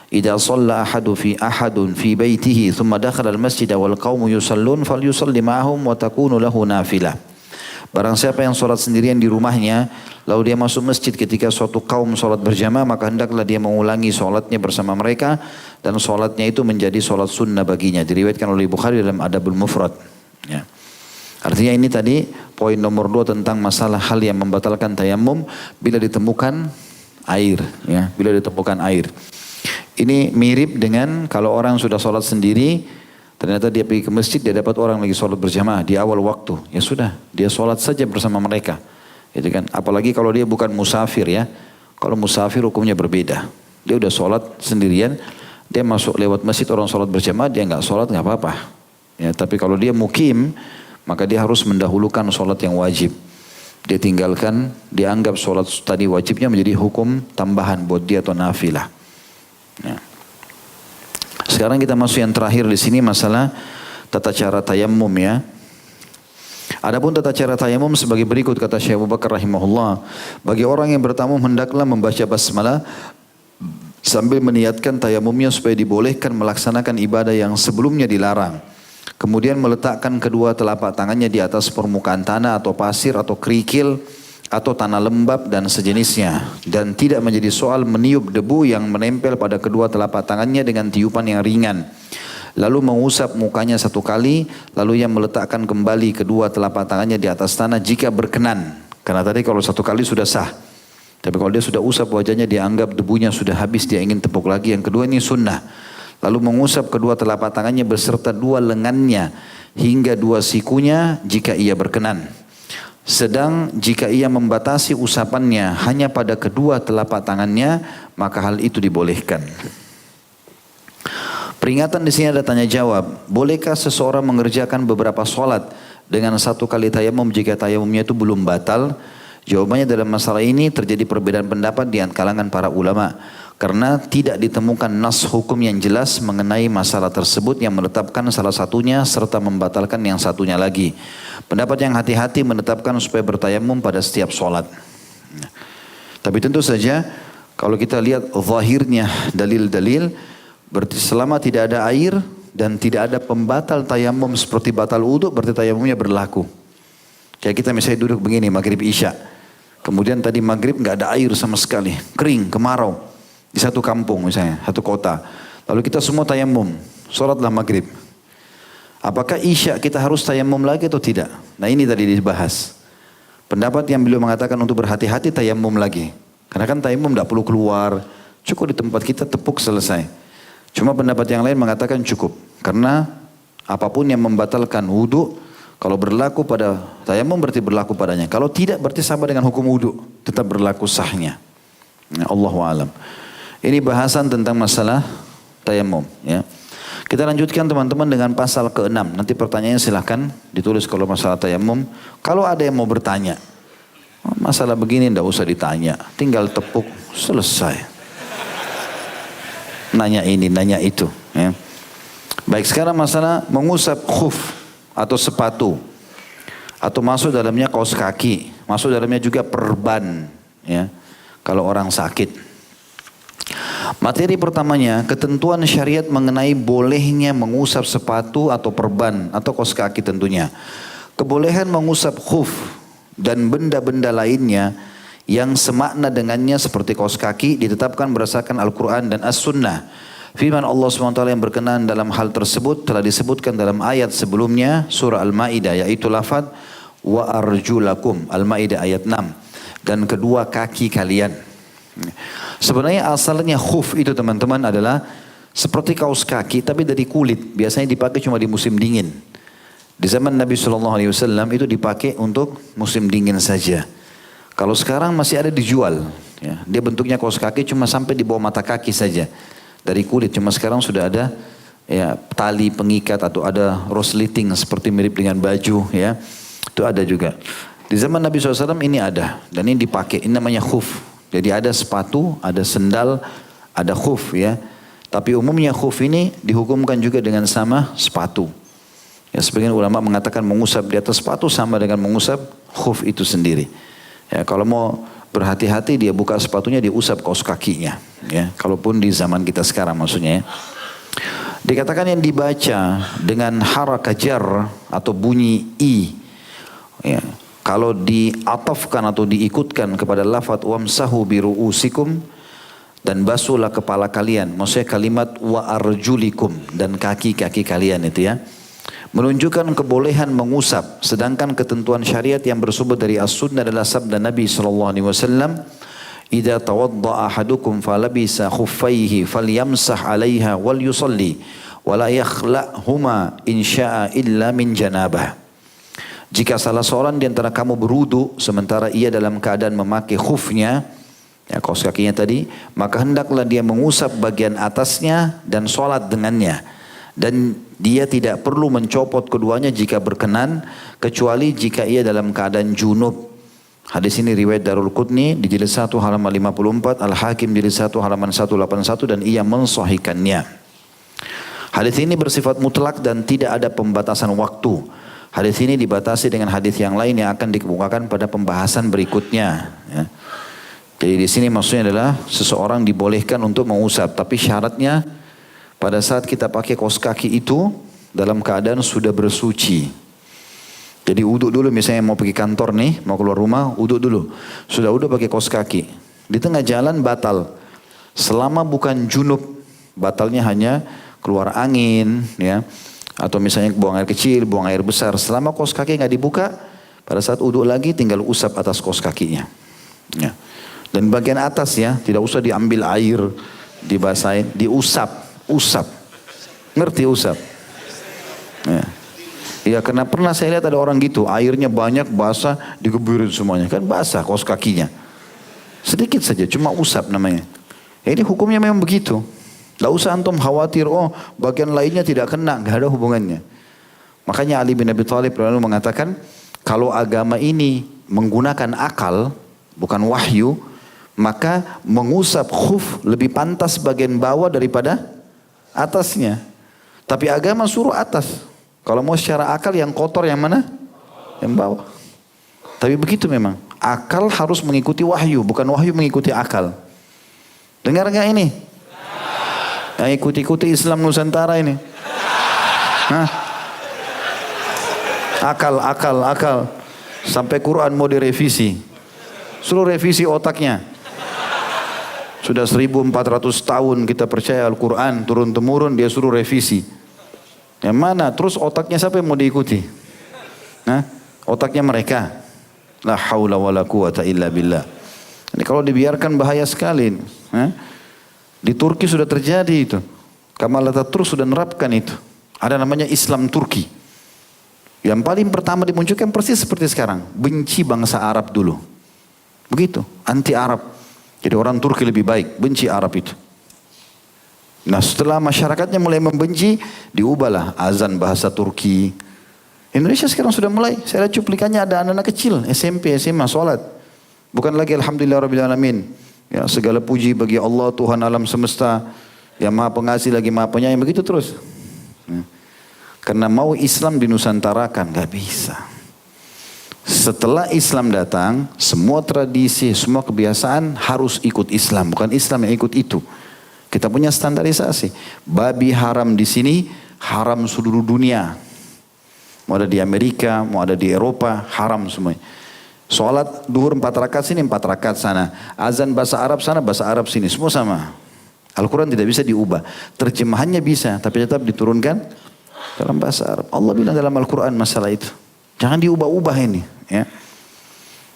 idza shalla ahadun fi baitihi thumma dakhala al-masjid wal qaumu yusallun falyusalli ma'ahum wa takunu lahu nafilah. Barang siapa yang sholat sendirian di rumahnya, lalu dia masuk masjid ketika suatu kaum sholat berjamaah, maka hendaklah dia mengulangi sholatnya bersama mereka, dan sholatnya itu menjadi sholat sunnah baginya. Diriwayatkan oleh Bukhari dalam Adabul Mufrad. Ya. Artinya ini tadi poin nomor 2 tentang masalah hal yang membatalkan tayammum bila ditemukan air. Ya, bila ditemukan air. Ini mirip dengan kalau orang sudah sholat sendiri, ternyata dia pergi ke masjid, dia dapat orang lagi sholat berjamaah di awal waktu. Ya sudah, dia sholat saja bersama mereka. Gitu kan? Apalagi kalau dia bukan musafir ya. Kalau musafir hukumnya berbeda. Dia udah sholat sendirian, Dia masuk lewat masjid orang sholat berjamaah, dia nggak sholat nggak apa-apa. Ya, tapi kalau dia mukim, maka dia harus mendahulukan sholat yang wajib. Dia tinggalkan, dianggap sholat tadi wajibnya menjadi hukum tambahan buat dia atau nafilah. Ya. Sekarang kita masuk yang terakhir di sini masalah tata cara tayammum ya. Adapun tata cara tayamum sebagai berikut kata Syekh Abu Bakar rahimahullah. Bagi orang yang bertayammum hendaklah membaca basmalah sambil meniatkan tayamumnya supaya dibolehkan melaksanakan ibadah yang sebelumnya dilarang. Kemudian meletakkan kedua telapak tangannya di atas permukaan tanah atau pasir atau kerikil atau tanah lembab dan sejenisnya. Dan tidak menjadi soal meniup debu yang menempel pada kedua telapak tangannya dengan tiupan yang ringan. Lalu mengusap mukanya satu kali, lalu ia meletakkan kembali kedua telapak tangannya di atas tanah jika berkenan. Karena tadi kalau satu kali sudah sah. Tapi kalau dia sudah usap wajahnya, dia anggap debunya sudah habis, dia ingin tepuk lagi. Yang kedua ini sunnah. Lalu mengusap kedua telapak tangannya beserta dua lengannya hingga dua sikunya jika ia berkenan. Sedang jika ia membatasi usapannya hanya pada kedua telapak tangannya, maka hal itu dibolehkan. Peringatan di sini ada tanya jawab. Bolehkah seseorang mengerjakan beberapa sholat dengan satu kali tayamum jika tayamumnya itu belum batal? Jawabannya dalam masalah ini terjadi perbedaan pendapat di kalangan para ulama. Karena tidak ditemukan nas hukum yang jelas mengenai masalah tersebut yang menetapkan salah satunya serta membatalkan yang satunya lagi. Pendapat yang hati-hati menetapkan supaya bertayamum pada setiap sholat. Tapi tentu saja kalau kita lihat zahirnya dalil-dalil, berarti selama tidak ada air dan tidak ada pembatal tayamum seperti batal wudu, berarti tayamumnya berlaku. Kayak kita misalnya duduk begini maghrib isya, kemudian tadi maghrib nggak ada air sama sekali, kering, kemarau di satu kampung misalnya, satu kota. Lalu kita semua tayamum, sholatlah maghrib. Apakah isya kita harus tayamum lagi atau tidak? Nah ini tadi dibahas. Pendapat yang beliau mengatakan untuk berhati-hati tayamum lagi. Karena kan tayamum tidak perlu keluar, cukup di tempat kita tepuk selesai. Cuma pendapat yang lain mengatakan cukup. Karena apapun yang membatalkan wudu, kalau berlaku pada tayamum berarti berlaku padanya. Kalau tidak berarti sama dengan hukum wudu, tetap berlaku sahnya. Ya, Allahu a'lam. Ini bahasan tentang masalah tayamum. Ya. Kita lanjutkan teman-teman dengan pasal ke-6. Nanti pertanyaannya silahkan ditulis kalau masalah tayamum. Kalau ada yang mau bertanya, masalah begini tidak usah ditanya, tinggal tepuk selesai. Nanya ini, nanya itu. Ya. Baik, sekarang masalah mengusap khuf atau sepatu. Atau masuk dalamnya kaos kaki. Masuk dalamnya juga perban. Ya. Kalau orang sakit. Materi pertamanya, ketentuan syariat mengenai bolehnya mengusap sepatu atau perban atau kaos kaki tentunya. Kebolehan mengusap khuf dan benda-benda lainnya yang semakna dengannya seperti kaos kaki ditetapkan berdasarkan Al-Quran dan As-Sunnah. Firman Allah SWT yang berkenaan dalam hal tersebut telah disebutkan dalam ayat sebelumnya surah Al-Ma'idah, yaitu lafaz wa arjulakum, Al-Ma'idah ayat 6, dan kedua kaki kalian. Sebenarnya asalnya khuf itu teman-teman adalah seperti kaos kaki tapi dari kulit. Biasanya dipakai cuma di musim dingin. Di zaman Nabi SAW itu dipakai untuk musim dingin saja. Kalau sekarang masih ada dijual. Ya. Dia bentuknya kaos kaki cuma sampai di bawah mata kaki saja. Dari kulit, cuma sekarang sudah ada ya, tali pengikat atau ada rosleting seperti mirip dengan baju. Ya. Itu ada juga. Di zaman Nabi SAW ini ada. Dan ini dipakai, ini namanya khuf. Jadi ada sepatu, ada sendal, ada khuf ya. Tapi umumnya khuf ini dihukumkan juga dengan sama sepatu. Ya, sebagian ulama mengatakan mengusap di atas sepatu sama dengan mengusap khuf itu sendiri. Ya, kalau mau berhati-hati dia buka sepatunya, dia usap kaos kakinya. Ya, kalaupun di zaman kita sekarang maksudnya ya. Dikatakan yang dibaca dengan harakat jar atau bunyi i. Ya. Kalau diatafkan atau diikutkan kepada lafaz wamsahu biru'usikum dan basuhlah kepala kalian. Maksudnya kalimat wa arjulikum dan kaki-kaki kalian itu ya. Menunjukkan kebolehan mengusap. Sedangkan ketentuan syariat yang bersumber dari as-sunnah adalah sabda Nabi SAW. Idza tawadda'a ahadukum falabisa khuffaihi falyamsah 'alaiha wal yusalli wa la yakhla'huma in syaa illa min janabah. Jika salah seorang di antara kamu berwudu sementara ia dalam keadaan memakai khufnya, ya kaos kakinya tadi, maka hendaklah dia mengusap bagian atasnya dan sholat dengannya. Dan dia tidak perlu mencopot keduanya jika berkenan, kecuali jika ia dalam keadaan junub. Hadis ini riwayat Darul Qutni di jilid 1 halaman 54, Al-Hakim jilid 1 halaman 181 dan ia mensahihkannya. Hadis ini bersifat mutlak dan tidak ada pembatasan waktu. Hadis ini dibatasi dengan hadis yang lain yang akan dikemukakan pada pembahasan berikutnya. Ya. Jadi di sini maksudnya adalah seseorang dibolehkan untuk mengusap, tapi syaratnya pada saat kita pakai kaos kaki itu dalam keadaan sudah bersuci. Jadi uduk dulu, misalnya mau pergi kantor nih, mau keluar rumah, uduk dulu. Sudah uduk pakai kaos kaki. Di tengah jalan batal. Selama bukan junub, batalnya hanya keluar angin, ya, atau misalnya buang air kecil, buang air besar. Selama kaos kaki nggak dibuka, pada saat uduk lagi tinggal usap atas kaos kakinya. Ya. Dan bagian atas ya, tidak usah diambil air, dibasahin, diusap, usap. Ngerti usap? Ya. Ya karena pernah saya lihat ada orang gitu, airnya banyak, basah, digeburin semuanya. Kan basah kaos kakinya. Sedikit saja, cuma usap namanya. Ya, ini hukumnya memang begitu. Tidak usah antum khawatir, oh bagian lainnya tidak kena, nggak ada hubungannya. Makanya Ali bin Abi Thalib lalu mengatakan, kalau agama ini menggunakan akal, bukan wahyu, maka mengusap khuf lebih pantas bagian bawah daripada atasnya. Tapi agama suruh atas. Kalau mau secara akal yang kotor yang mana? Yang bawah. Tapi begitu memang. Akal harus mengikuti wahyu, bukan wahyu mengikuti akal. Dengar nggak ini? Yang ikuti-ikuti Islam Nusantara ini. Hah? Akal. Sampai Quran mau direvisi. Suruh revisi otaknya. Sudah 1400 tahun kita percaya Al-Quran turun-temurun, dia suruh revisi. Yang mana? Terus otaknya siapa yang mau diikuti? Nah, otaknya mereka. La haula wala quwata illa billah. Ini kalau dibiarkan bahaya sekali. Di Turki sudah terjadi itu. Kemal Atatürk sudah nerapkan itu. Ada namanya Islam Turki. Yang paling pertama dimunculkan persis seperti sekarang. Benci bangsa Arab dulu. Begitu, anti Arab. Jadi orang Turki lebih baik, benci Arab itu. Nah setelah masyarakatnya mulai membenci, diubahlah azan bahasa Turki. Indonesia sekarang sudah mulai, saya lihat cuplikannya ada anak-anak kecil, SMP, SMA, sholat. Bukan lagi Alhamdulillahirrahmanirrahim. Ya, segala puji bagi Allah Tuhan alam semesta, yang maha pengasih lagi maha penyayang, begitu terus. Karena mau Islam dinusantarakan, gak bisa. Setelah Islam datang, semua tradisi, semua kebiasaan harus ikut Islam, bukan Islam yang ikut itu. Kita punya standarisasi. Babi haram di sini, haram seluruh dunia. Mau ada di Amerika, mau ada di Eropa, haram semuanya. Sholat duhur 4 rakaat sini, 4 rakaat sana. Azan bahasa Arab sana, bahasa Arab sini. Semua sama. Al-Quran tidak bisa diubah. Terjemahannya bisa, tapi tetap diturunkan dalam bahasa Arab. Allah bilang dalam Al-Quran masalah itu. Jangan diubah-ubah ini. Ya.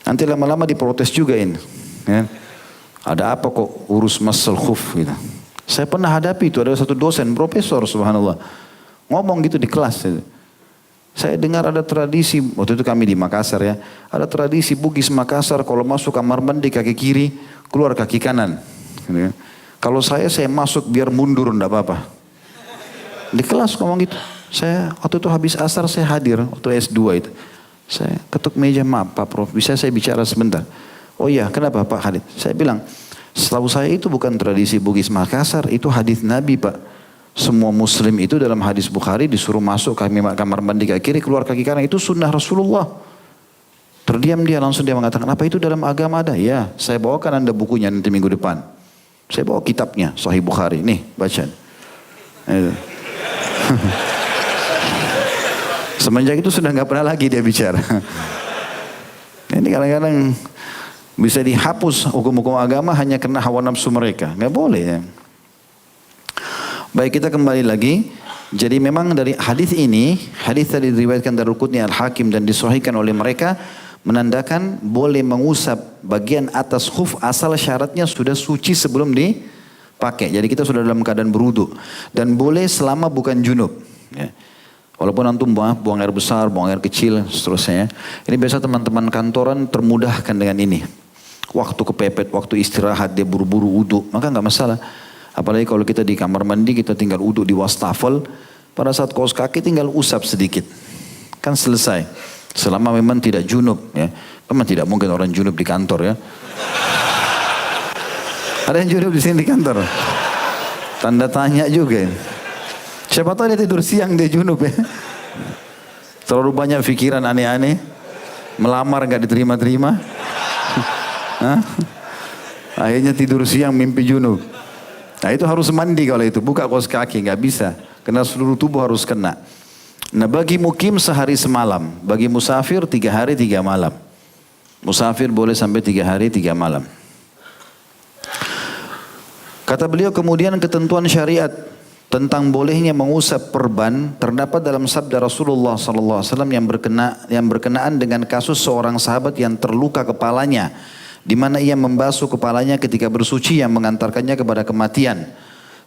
Nanti lama-lama diprotes juga ini. Ya. Ada apa kok urus masal khuf gitu. Saya pernah hadapi itu, ada satu dosen, profesor subhanallah. Ngomong gitu di kelas. Saya dengar ada tradisi, waktu itu kami di Makassar ya. Ada tradisi Bugis Makassar, kalau masuk kamar mandi kaki kiri, keluar kaki kanan. Gitu ya. Kalau saya masuk biar mundur, enggak apa-apa. Di kelas ngomong gitu. Saya waktu itu habis asar saya hadir, waktu S2 itu. Saya ketuk meja, maaf Pak Prof, bisa saya bicara sebentar? Oh iya, kenapa Pak Khalid? Saya bilang, setahu saya itu bukan tradisi Bugis Makassar, itu hadis Nabi Pak. Semua muslim itu dalam hadis Bukhari disuruh masuk kamar mandi kaki kiri, keluar kaki kanan, itu sunnah Rasulullah. Terdiam dia, langsung dia mengatakan, apa itu dalam agama ada? Ya, saya bawakan Anda bukunya nanti minggu depan. Saya bawa kitabnya, Sahih Bukhari. Nih, baca. Semenjak itu sudah nggak pernah lagi dia bicara. Ini kadang-kadang bisa dihapus hukum-hukum agama hanya karena hawa nafsu mereka. Nggak boleh ya. Baik, kita kembali lagi. Jadi memang dari hadis ini, hadis tadi diriwayatkan dari Qutni Al-Hakim dan disahihkan oleh mereka, menandakan boleh mengusap bagian atas khuf asal syaratnya sudah suci sebelum dipakai. Jadi kita sudah dalam keadaan berwudu dan boleh selama bukan junub. Ya. Walaupun antum buang air besar, buang air kecil, seterusnya. Ini biasa teman-teman kantoran termudahkan dengan ini. waktu kepepet, waktu istirahat dia buru-buru wudu, maka nggak masalah. Apalagi kalau kita di kamar mandi, kita tinggal wudu di wastafel, pada saat kaos kaki tinggal usap sedikit, kan selesai. Selama memang tidak junub, ya. Memang tidak mungkin orang junub di kantor, ya. Ada yang junub di sini di kantor? Tanda tanya juga. Siapa tahu dia tidur siang dia junub, ya. Terlalu banyak pikiran aneh-aneh, melamar nggak diterima-terima. Akhirnya tidur siang mimpi junub. Nah itu harus mandi kalau itu, buka kaos kaki, nggak bisa. Karena seluruh tubuh harus kena. Nah bagi mukim sehari semalam, bagi musafir 3 hari 3 malam. Musafir boleh sampai 3 hari 3 malam. Kata beliau kemudian ketentuan syariat tentang bolehnya mengusap perban terdapat dalam sabda Rasulullah SAW yang berkenaan dengan kasus seorang sahabat yang terluka kepalanya, di mana ia membasuh kepalanya ketika bersuci yang mengantarkannya kepada kematian.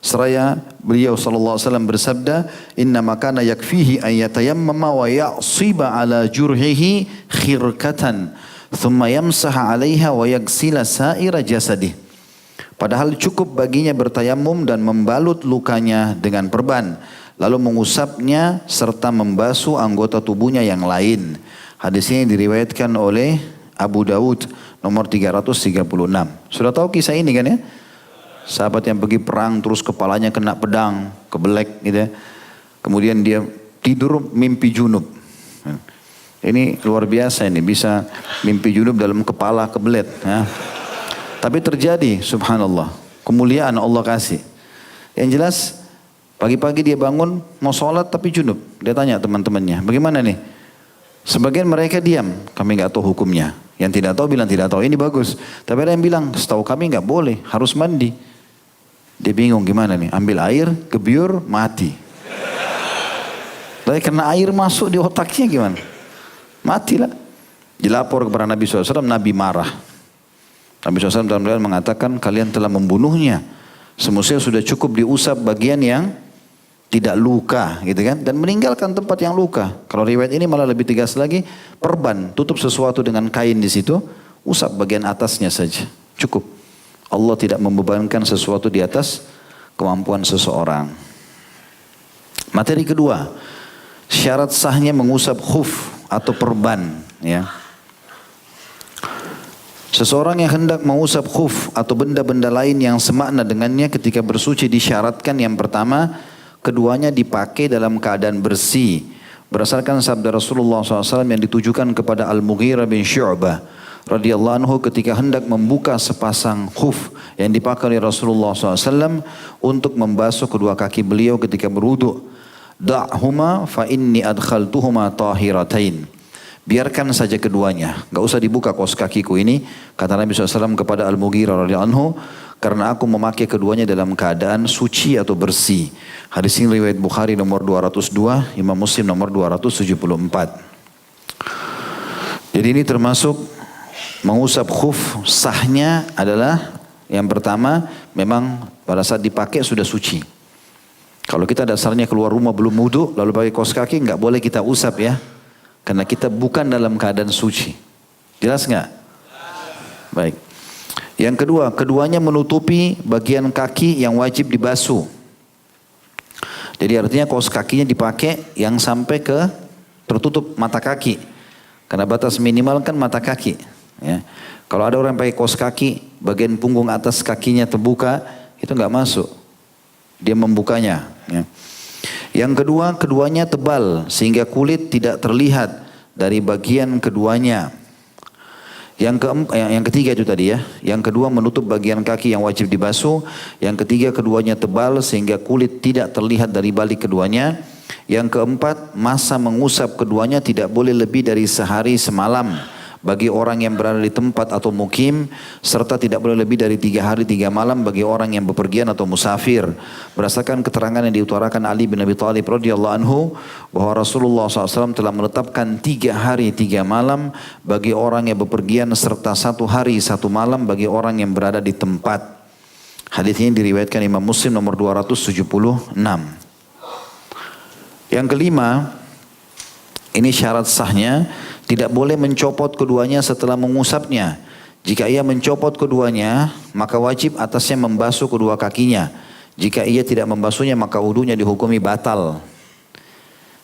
Seraya beliau SAW bersabda, Inna makana yakfihi ayyatayammama wa ya'siba ala jurhihi khirkatan, thumma yamsaha alaiha wa yagsila sa'ira jasadih. Padahal cukup baginya bertayamum dan membalut lukanya dengan perban, lalu mengusapnya serta membasuh anggota tubuhnya yang lain. Hadis ini diriwayatkan oleh Abu Daud nomor 336. Sudah tahu kisah ini kan ya? Sahabat yang pergi perang terus kepalanya kena pedang, kebelek gitu ya. Kemudian dia tidur mimpi junub. Ini luar biasa ini, bisa mimpi junub dalam kepala kebelet. Ya. Tapi terjadi, subhanallah. Kemuliaan Allah kasih. Yang jelas, pagi-pagi dia bangun, mau sholat tapi junub. Dia tanya teman-temannya, bagaimana nih? Sebagian mereka diam, kami nggak tahu hukumnya. Yang tidak tahu bilang tidak tahu, ini bagus. Tapi ada yang bilang, setahu kami nggak boleh, harus mandi. Dia bingung gimana nih, ambil air, kebiur, mati. Tapi karena air masuk di otaknya gimana? Matilah. Dilapor kepada Nabi SAW, Nabi marah. Nabi SAW dalam mengatakan, kalian telah membunuhnya. Semestinya sudah cukup diusap bagian yang tidak luka gitu kan, dan meninggalkan tempat yang luka. Kalau riwayat ini malah lebih tegas lagi, perban, tutup sesuatu dengan kain di situ, usap bagian atasnya saja, cukup. Allah tidak membebankan sesuatu di atas kemampuan seseorang. Materi kedua, syarat sahnya mengusap khuf atau perban, ya. Seseorang yang hendak mengusap khuf atau benda-benda lain yang semakna dengannya ketika bersuci disyaratkan yang pertama, keduanya dipakai dalam keadaan bersih. Berdasarkan sabda Rasulullah SAW yang ditujukan kepada Al-Mughirah bin Syu'bah radhiyallahu anhu ketika hendak membuka sepasang khuf yang dipakai oleh Rasulullah SAW untuk membasuh kedua kaki beliau ketika berwudu. Da'huma fa inni adkhaltuhuma tahiratain. Biarkan saja keduanya, enggak usah dibuka kaos kakiku ini, kata Nabi SAW kepada Al-Mughirah radhiyallahu anhu, karena aku memakai keduanya dalam keadaan suci atau bersih. Hadis ini riwayat Bukhari nomor 202, Imam Muslim nomor 274. Jadi ini termasuk mengusap khuf, sahnya adalah yang pertama memang pada saat dipakai sudah suci. Kalau kita dasarnya keluar rumah belum wudu lalu pakai kaos kaki, enggak boleh kita usap ya. Karena kita bukan dalam keadaan suci. Jelas nggak? Baik. Yang kedua, keduanya menutupi bagian kaki yang wajib dibasuh. Jadi artinya kaos kakinya dipakai yang sampai ke tertutup mata kaki. Karena batas minimal kan mata kaki. Ya. Kalau ada orang pakai kaos kaki, bagian punggung atas kakinya terbuka, itu nggak masuk. Dia membukanya. Ya. Yang kedua, keduanya tebal sehingga kulit tidak terlihat dari bagian keduanya. Yang ketiga itu tadi ya. Yang kedua menutup bagian kaki yang wajib dibasuh. Yang ketiga keduanya tebal sehingga kulit tidak terlihat dari balik keduanya. Yang keempat, masa mengusap keduanya tidak boleh lebih dari sehari semalam bagi orang yang berada di tempat atau mukim, serta tidak boleh lebih dari 3 hari 3 malam bagi orang yang bepergian atau musafir. Berdasarkan keterangan yang diutarakan Ali bin Abi Thalib radhiyallahu anhu bahwa Rasulullah SAW telah menetapkan 3 hari 3 malam bagi orang yang bepergian serta 1 hari 1 malam bagi orang yang berada di tempat. Hadis ini diriwayatkan Imam Muslim nomor 276. Yang kelima, ini syarat sahnya, tidak boleh mencopot keduanya setelah mengusapnya. Jika ia mencopot keduanya, maka wajib atasnya membasuh kedua kakinya. Jika ia tidak membasuhnya, maka wudunya dihukumi batal.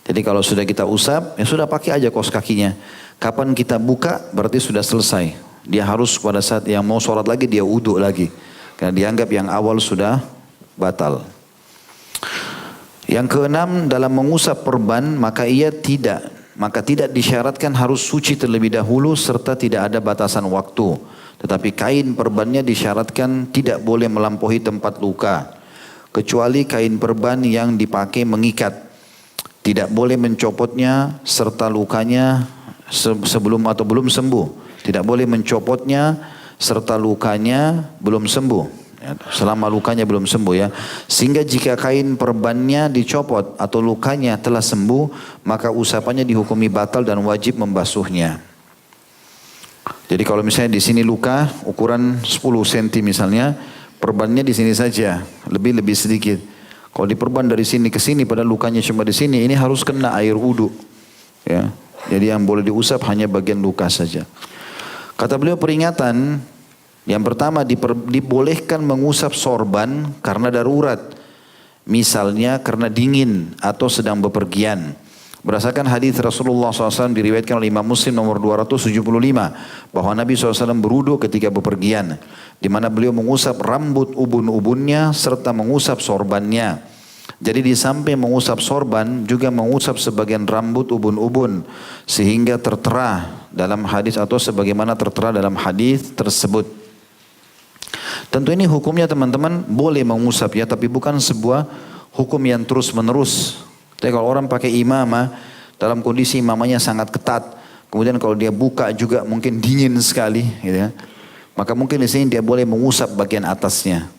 Jadi kalau sudah kita usap, ya sudah pakai aja kaos kakinya. Kapan kita buka, berarti sudah selesai. Dia harus pada saat yang mau sholat lagi, dia wudu lagi. Karena dianggap yang awal sudah batal. Yang keenam, dalam mengusap perban, maka tidak disyaratkan harus suci terlebih dahulu serta tidak ada batasan waktu. Tetapi kain perbannya disyaratkan tidak boleh melampaui tempat luka. Kecuali kain perban yang dipakai mengikat. Tidak boleh mencopotnya serta lukanya sebelum atau belum sembuh. Tidak boleh mencopotnya serta lukanya belum sembuh. Ya, selama lukanya belum sembuh ya. Sehingga jika kain perbannya dicopot atau lukanya telah sembuh, maka usapannya dihukumi batal dan wajib membasuhnya. Jadi kalau misalnya di sini luka ukuran 10 cm misalnya, perbannya di sini saja, lebih sedikit. Kalau diperban dari sini ke sini, padahal lukanya cuma di sini, ini harus kena air wudu. Ya, jadi yang boleh diusap hanya bagian luka saja. Kata beliau peringatan, yang pertama dibolehkan mengusap sorban karena darurat. Misalnya karena dingin atau sedang bepergian. Berdasarkan hadis Rasulullah SAW diriwayatkan oleh Imam Muslim nomor 275 bahwa Nabi SAW berwudu ketika bepergian, di mana beliau mengusap rambut ubun-ubunnya serta mengusap sorbannya. Jadi di samping mengusap sorban juga mengusap sebagian rambut ubun-ubun sehingga tertera dalam hadis atau sebagaimana tertera dalam hadis tersebut. Tentu ini hukumnya teman-teman boleh mengusap ya, tapi bukan sebuah hukum yang terus menerus. Tapi kalau orang pakai imamah, dalam kondisi imamahnya sangat ketat, kemudian kalau dia buka juga mungkin dingin sekali, gitu ya. Maka mungkin di sini dia boleh mengusap bagian atasnya.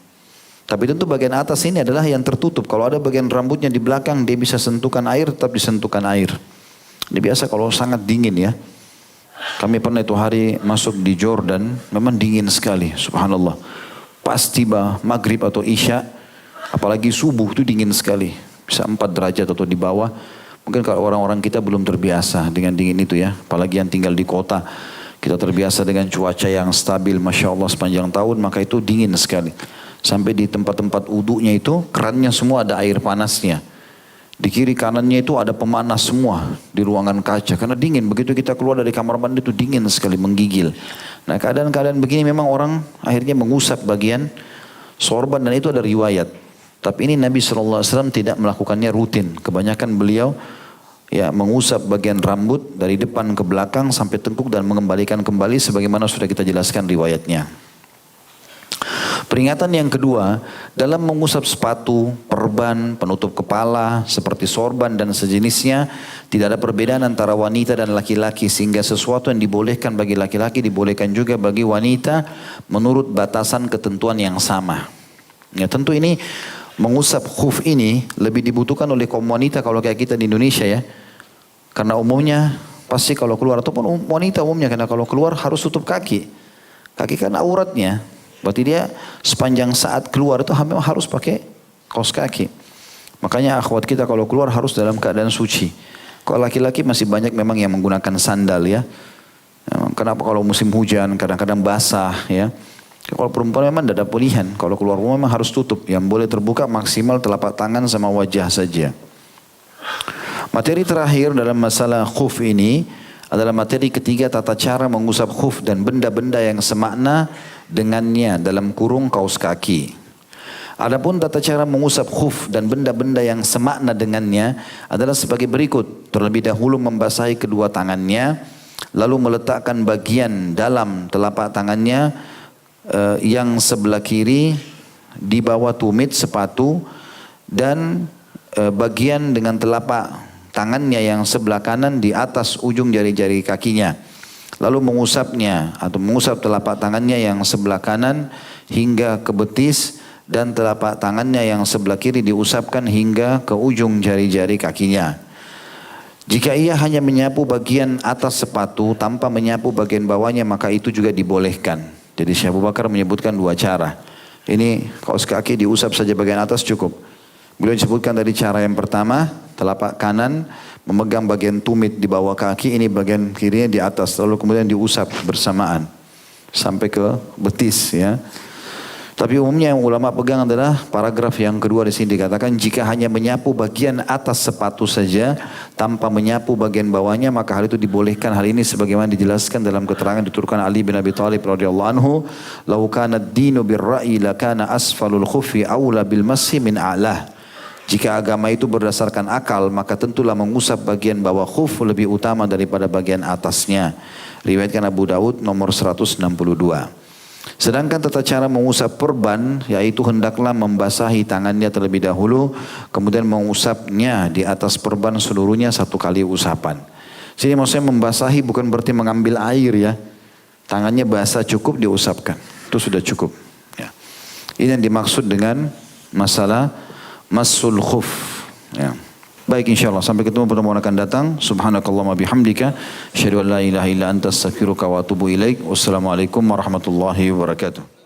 Tapi tentu bagian atas ini adalah yang tertutup. Kalau ada bagian rambutnya di belakang, dia bisa sentuhkan air, tetap disentuhkan air. Ini biasa kalau sangat dingin ya. Kami pernah itu hari masuk di Jordan, memang dingin sekali, subhanallah. Pas tiba maghrib atau isya, apalagi subuh itu dingin sekali. Bisa 4 derajat atau di bawah. Mungkin kalau orang-orang kita belum terbiasa dengan dingin itu ya. Apalagi yang tinggal di kota. Kita terbiasa dengan cuaca yang stabil, Masya Allah sepanjang tahun, maka itu dingin sekali. Sampai di tempat-tempat wudunya itu, kerannya semua ada air panasnya. Di kiri kanannya itu ada pemanas semua di ruangan kaca. Karena dingin, begitu kita keluar dari kamar mandi itu dingin sekali, menggigil. Nah keadaan-keadaan begini memang orang akhirnya mengusap bagian sorban dan itu ada riwayat. Tapi ini Nabi SAW tidak melakukannya rutin. Kebanyakan beliau ya mengusap bagian rambut dari depan ke belakang sampai tengkuk dan mengembalikan kembali sebagaimana sudah kita jelaskan riwayatnya. Peringatan yang kedua, dalam mengusap sepatu, perban, penutup kepala, seperti sorban dan sejenisnya, tidak ada perbedaan antara wanita dan laki-laki, sehingga sesuatu yang dibolehkan bagi laki-laki dibolehkan juga bagi wanita menurut batasan ketentuan yang sama. Ya tentu ini mengusap khuf ini lebih dibutuhkan oleh kaum wanita kalau kayak kita di Indonesia ya. Karena umumnya pasti kalau keluar, ataupun wanita umumnya karena kalau keluar harus tutup kaki. Kaki kan auratnya. Berarti dia sepanjang saat keluar itu memang harus pakai kaos kaki. Makanya akhwat kita kalau keluar harus dalam keadaan suci. Kalau laki-laki masih banyak memang yang menggunakan sandal ya. Kenapa kalau musim hujan kadang-kadang basah ya. Kalau perempuan memang tidak ada pilihan. Kalau keluar rumah memang harus tutup. Yang boleh terbuka maksimal telapak tangan sama wajah saja. Materi terakhir dalam masalah khuf ini adalah materi ketiga, tata cara mengusap khuf dan benda-benda yang semakna dengannya dalam kurung kaos kaki. Adapun tata cara mengusap khuf dan benda-benda yang semakna dengannya adalah sebagai berikut. Terlebih dahulu membasahi kedua tangannya, lalu meletakkan bagian dalam telapak tangannya yang sebelah kiri di bawah tumit sepatu dan bagian dengan telapak tangannya yang sebelah kanan di atas ujung jari-jari kakinya. Lalu mengusapnya atau mengusap telapak tangannya yang sebelah kanan hingga ke betis dan telapak tangannya yang sebelah kiri diusapkan hingga ke ujung jari-jari kakinya. Jika ia hanya menyapu bagian atas sepatu tanpa menyapu bagian bawahnya, maka itu juga dibolehkan. Jadi Syekh Abu Bakar menyebutkan 2 cara. Ini kaos kaki diusap saja bagian atas cukup. Beliau disebutkan dari cara yang pertama, telapak kanan memegang bagian tumit di bawah kaki, ini bagian kirinya di atas, lalu kemudian diusap bersamaan. sampai ke betis ya. Tapi umumnya yang ulama pegang adalah paragraf yang kedua di sini dikatakan jika hanya menyapu bagian atas sepatu saja tanpa menyapu bagian bawahnya maka hal itu dibolehkan. Hal ini sebagaimana dijelaskan dalam keterangan diturunkan Ali bin Abi Thalib radhiyallahu anhu, "Lau kana ad-dinu bir-ra'yi lakana asfalul khuffi aula bil masih min a'lah." Jika agama itu berdasarkan akal maka tentulah mengusap bagian bawah khuf lebih utama daripada bagian atasnya. Riwayatkan Abu Daud nomor 162. Sedangkan tata cara mengusap perban yaitu hendaklah membasahi tangannya terlebih dahulu kemudian mengusapnya di atas perban seluruhnya 1 kali usapan. Sini maksudnya membasahi bukan berarti mengambil air ya. Tangannya basah cukup diusapkan. Itu sudah cukup. Ya. Ini yang dimaksud dengan masalah masul khuf. Ya. Baik insyaallah sampai ketemu pertemuan akan datang. Subhanakallahumma bihamdika asyhadu an la ilaha illa anta astaghfiruka wa atubu ilaik. Wassalamualaikum warahmatullahi wabarakatuh.